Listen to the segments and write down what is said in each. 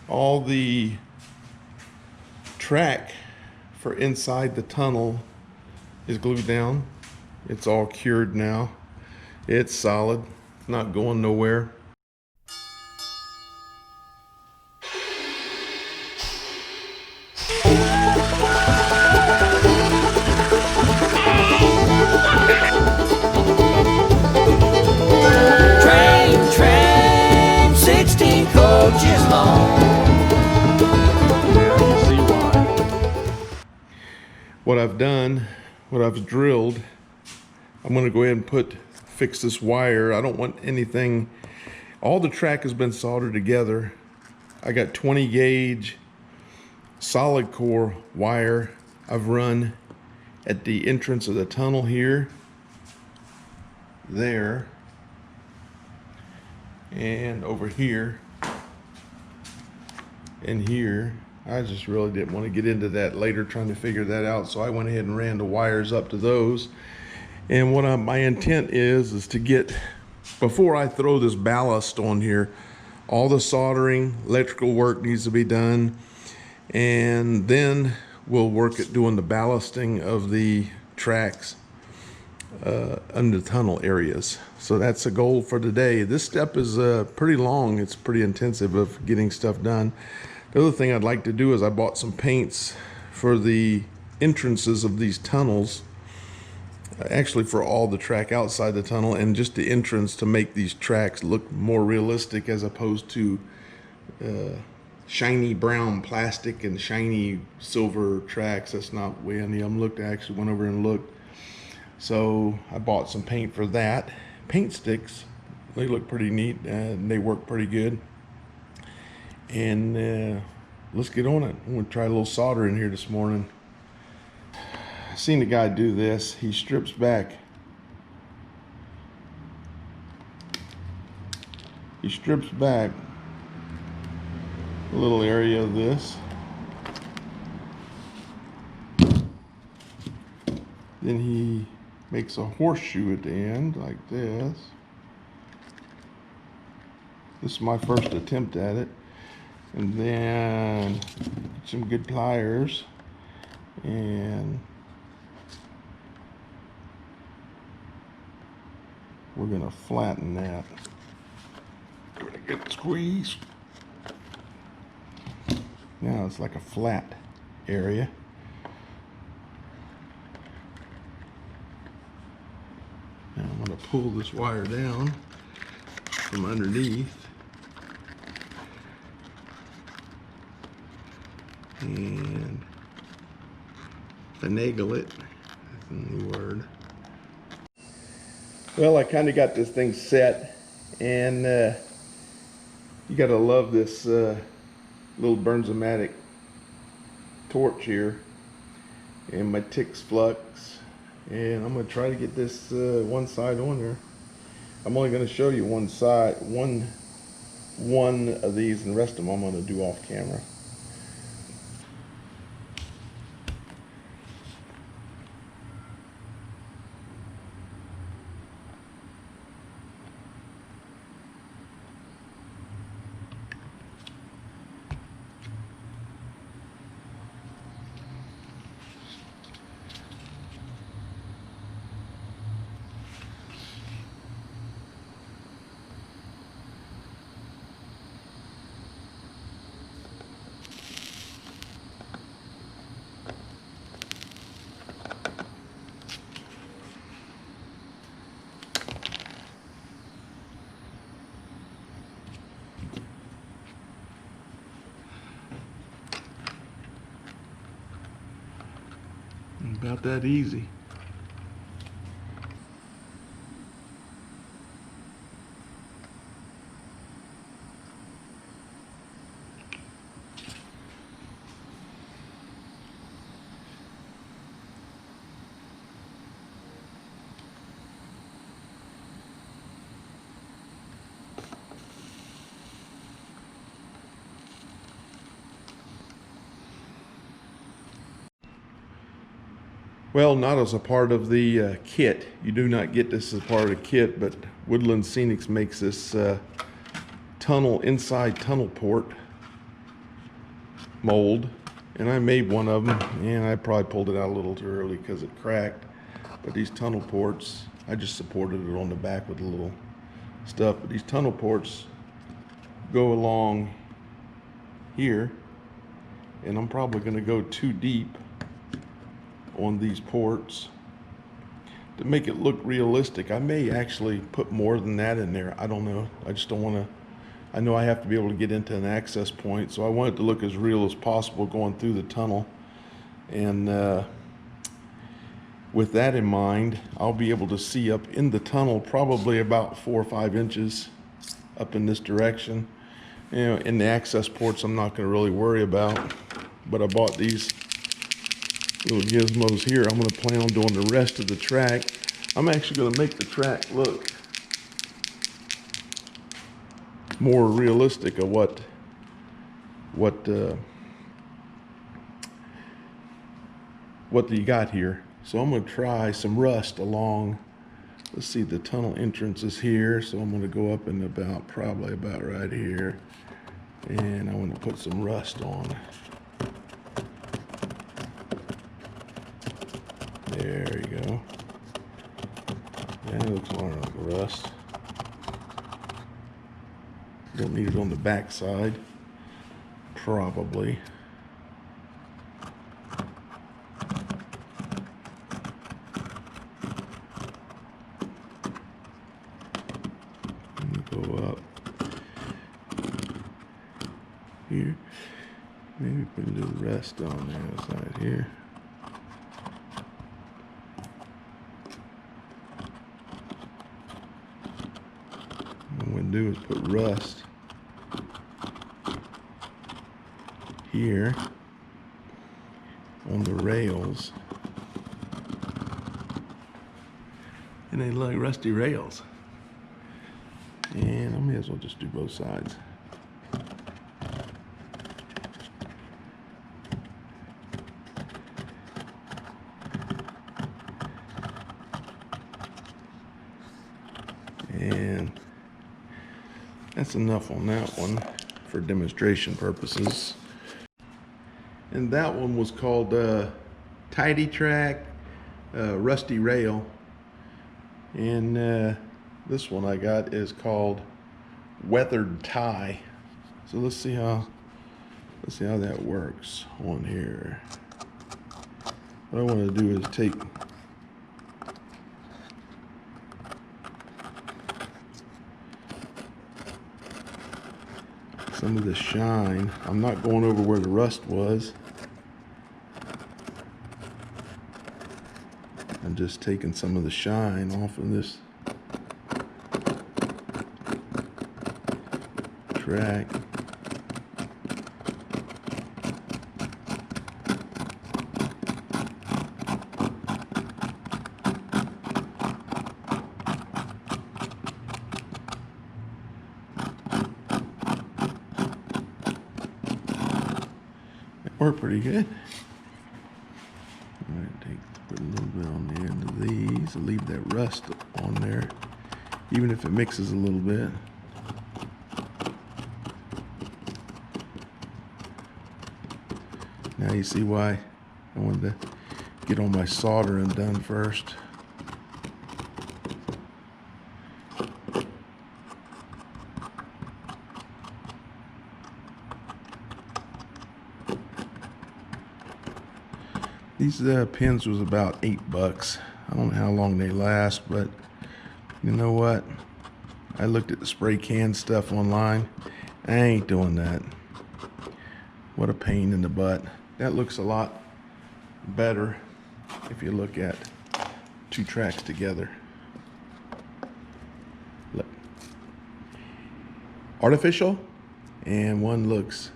All the track for inside the tunnel is glued down. It's all cured now. It's solid. It's not going nowhere. Train, 16 coaches long. Now you see why. What I've done, what I've drilled, I'm going to go ahead and fix this wire. I don't want anything, all the track has been soldered together. I got 20 gauge solid core wire I've run at the entrance of the tunnel here, there, and over here, and here. I just really didn't want to get into that later, trying to figure that out, so I went ahead and ran the wires up to those. And what my intent is to get, before I throw this ballast on here, all the soldering, electrical work needs to be done, and then we'll work at doing the ballasting of the tracks under the tunnel areas. So that's a goal for today. This step is pretty long. It's pretty intensive of getting stuff done. The other thing I'd like to do is I bought some paints for the entrances of these tunnels, actually for all the track outside the tunnel and just the entrance, to make these tracks look more realistic as opposed to shiny brown plastic and shiny silver tracks. That's not the way any of them looked. I actually went over and looked. So I bought some paint for that. Paint sticks, they look pretty neat and they work pretty good. And let's get on it. I'm gonna try a little solder in here this morning. I seen the guy do this. He strips back. He strips back a little area of this. Then he makes a horseshoe at the end like this. This is my first attempt at it. And then get some good pliers and we're gonna flatten that. Give it a good squeeze. Now it's like a flat area. Now I'm gonna pull this wire down from underneath and finagle it. That's a new word. Well, I kind of got this thing set, and you got to love this little Bernzomatic torch here, and my Tix Flux, and I'm going to try to get this one side on there. I'm only going to show you one side, one of these, and the rest of them I'm going to do off camera. About that easy. Well, not as a part of the kit. You do not get this as part of the kit, but Woodland Scenics makes this tunnel, inside tunnel port mold, and I made one of them, and I probably pulled it out a little too early because it cracked. But these tunnel ports, I just supported it on the back with a little stuff. But these tunnel ports go along here, and I'm probably going to go too deep on these ports to make it look realistic. I may actually put more than that in there. I don't know. I just don't want to. I know I have to be able to get into an access point, so I want it to look as real as possible going through the tunnel. And with that in mind, I'll be able to see up in the tunnel probably about 4 or 5 inches up in this direction. You know, in the access ports, I'm not going to really worry about, but I bought these little gizmos here. I'm going to plan on doing the rest of the track. I'm actually going to make the track look more realistic of what you got here. So I'm going to try some rust along. Let's see, the tunnel entrance is here, so I'm going to go up in probably about right here, and I want to put some rust on. There you go. That looks more like rust. Don't need it on the back side, probably. Go up here. Maybe put a little rest on the other side here. What I'm going to do is put rust here on the rails. And they look like rusty rails. And I may as well just do both sides. And that's enough on that one for demonstration purposes. And that one was called Tidy Track Rusty Rail. And this one I got is called Weathered Tie. So let's see how that works on here. What I want to do is take some of the shine. I'm not going over where the rust was. I'm just taking some of the shine off of this track. That worked pretty good. I'm going to put a little bit on the end of these and leave that rust on there, even if it mixes a little bit. Now you see why I wanted to get all my soldering done first. These pins was about $8. I don't know how long they last, but you know what? I looked at the spray can stuff online. I ain't doing that. What a pain in the butt. That looks a lot better if you look at 2 tracks together. Look. Artificial, and one looks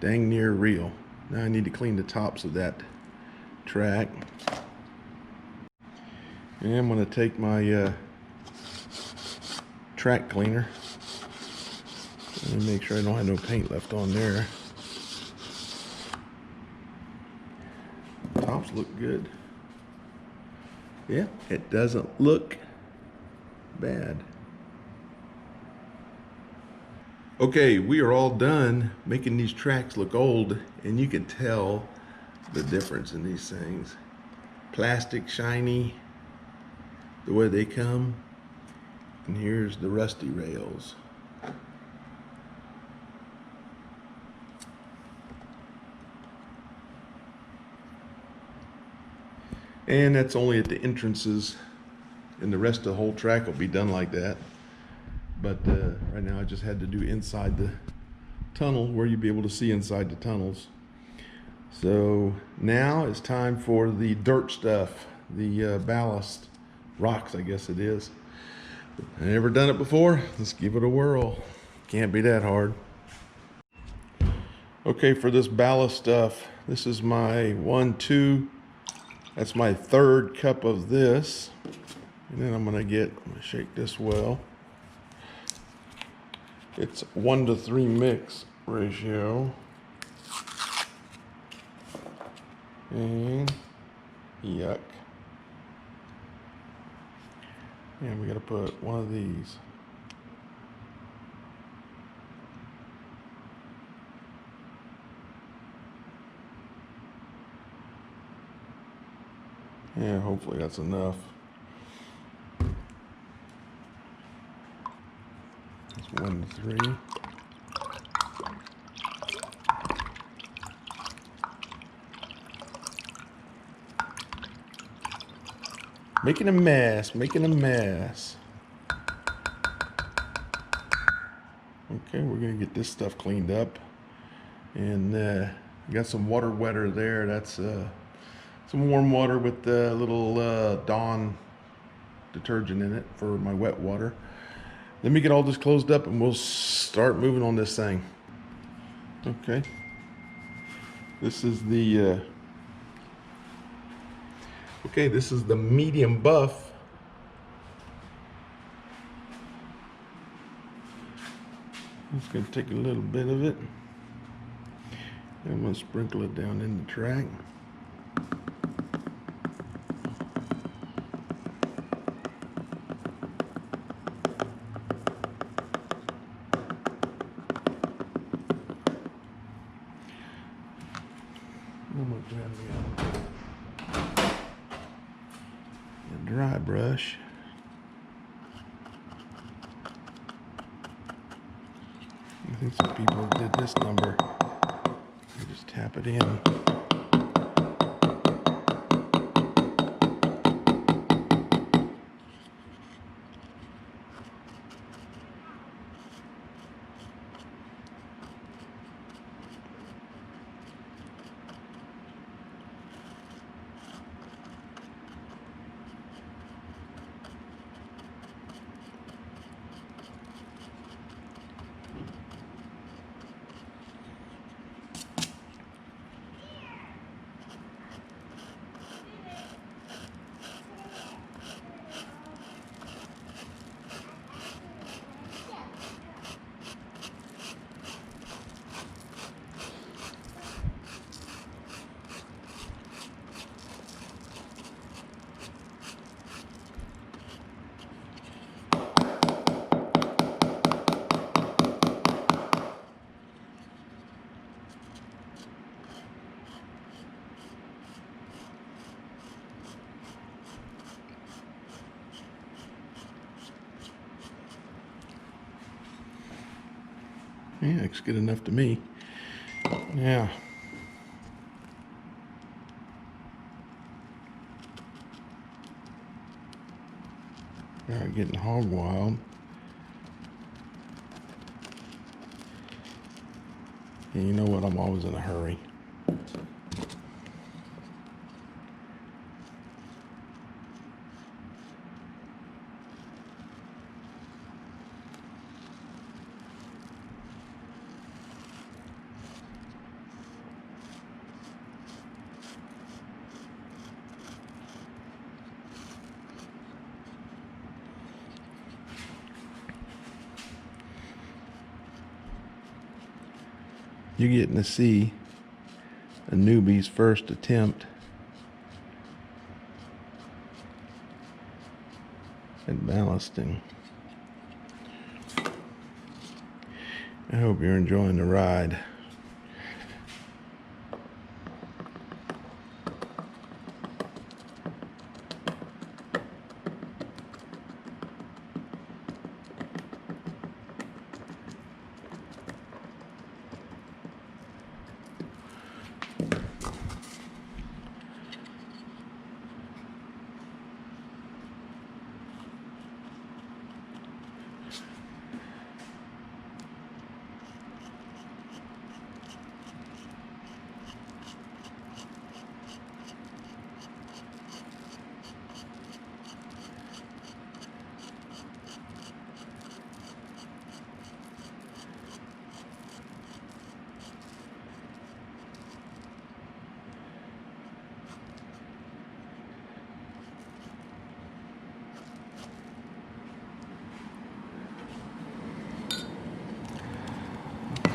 dang near real. Now I need to clean the tops of that track. And I'm going to take my track cleaner and make sure I don't have no paint left on there. Tops look good. Yeah, it doesn't look bad. Okay, we are all done making these tracks look old, and you can tell the difference in these things. Plastic, shiny, the way they come, and here's the rusty rails. And that's only at the entrances, and the rest of the whole track will be done like that. But right now I just had to do inside the tunnel where you'd be able to see inside the tunnels. So now it's time for the dirt stuff, the ballast rocks, I guess it is. I've never done it before. Let's give it a whirl. Can't be that hard. Okay, for this ballast stuff, this is my 1-2. That's my third cup of this. And then I'm gonna shake this well. It's 1-to-3 mix ratio. And yuck. And we gotta put one of these. Yeah, hopefully that's enough. It's 1-to-3. Making a mess, making a mess. Okay, we're gonna get this stuff cleaned up. And got some water wetter there. That's some warm water with a little Dawn detergent in it for my wet water. Let me get all this closed up and we'll start moving on this thing. Okay. This is the this is the medium buff. I'm just gonna take a little bit of it. And I'm gonna sprinkle it down in the track. I'm gonna grab a dry brush. I think some people did this number. You just tap it in. Yeah, looks good enough to me. Yeah. Getting hog wild. And you know what? I'm always in a hurry. You're getting to see a newbie's first attempt at ballasting. I hope you're enjoying the ride.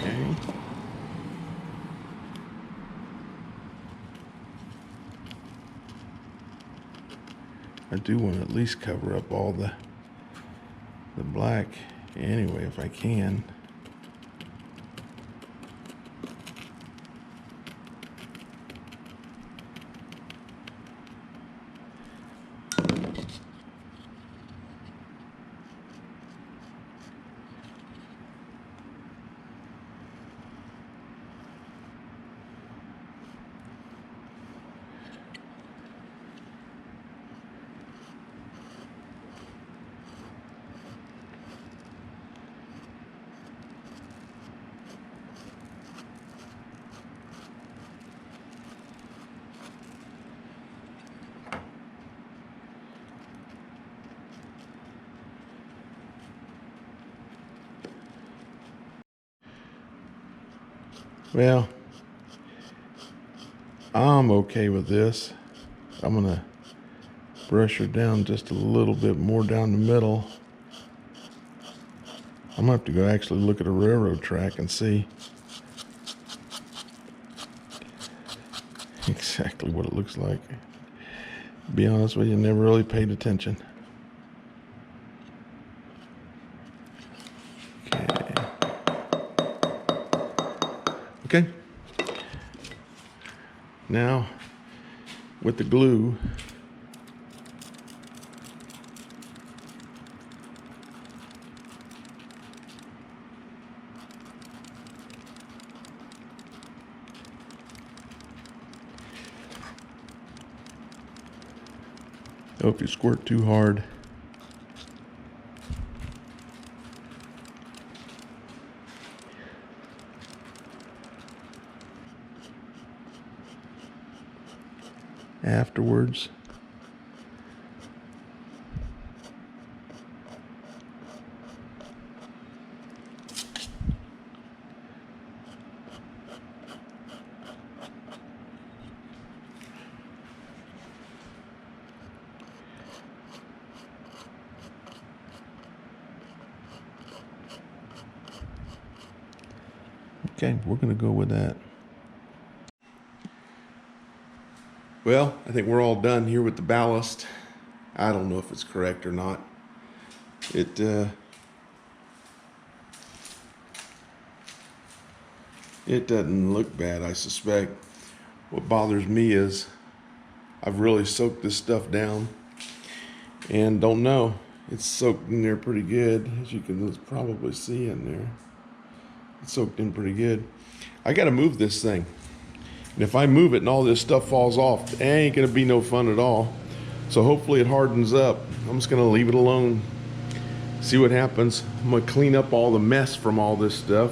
Okay. I do want to at least cover up all the black anyway, if I can. Well, I'm okay with this. I'm gonna brush her down just a little bit more down the middle. I'm gonna have to go actually look at a railroad track and see exactly what it looks like. To be honest with you, never really paid attention. Okay. Now, with the glue, oh, if you squirt too hard, afterwards. Okay, we're gonna go with that. Well, I think we're all done here with the ballast. I don't know if it's correct or not. It doesn't look bad, I suspect. What bothers me is I've really soaked this stuff down and don't know. It's soaked in there pretty good, as you can probably see in there. It's soaked in pretty good. I gotta move this thing. And if I move it and all this stuff falls off, it ain't gonna be no fun at all. So hopefully it hardens up. I'm just gonna leave it alone. See what happens. I'm gonna clean up all the mess from all this stuff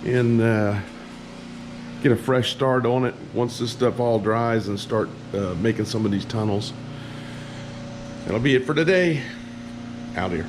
and get a fresh start on it once this stuff all dries and start making some of these tunnels. That'll be it for today. Out here.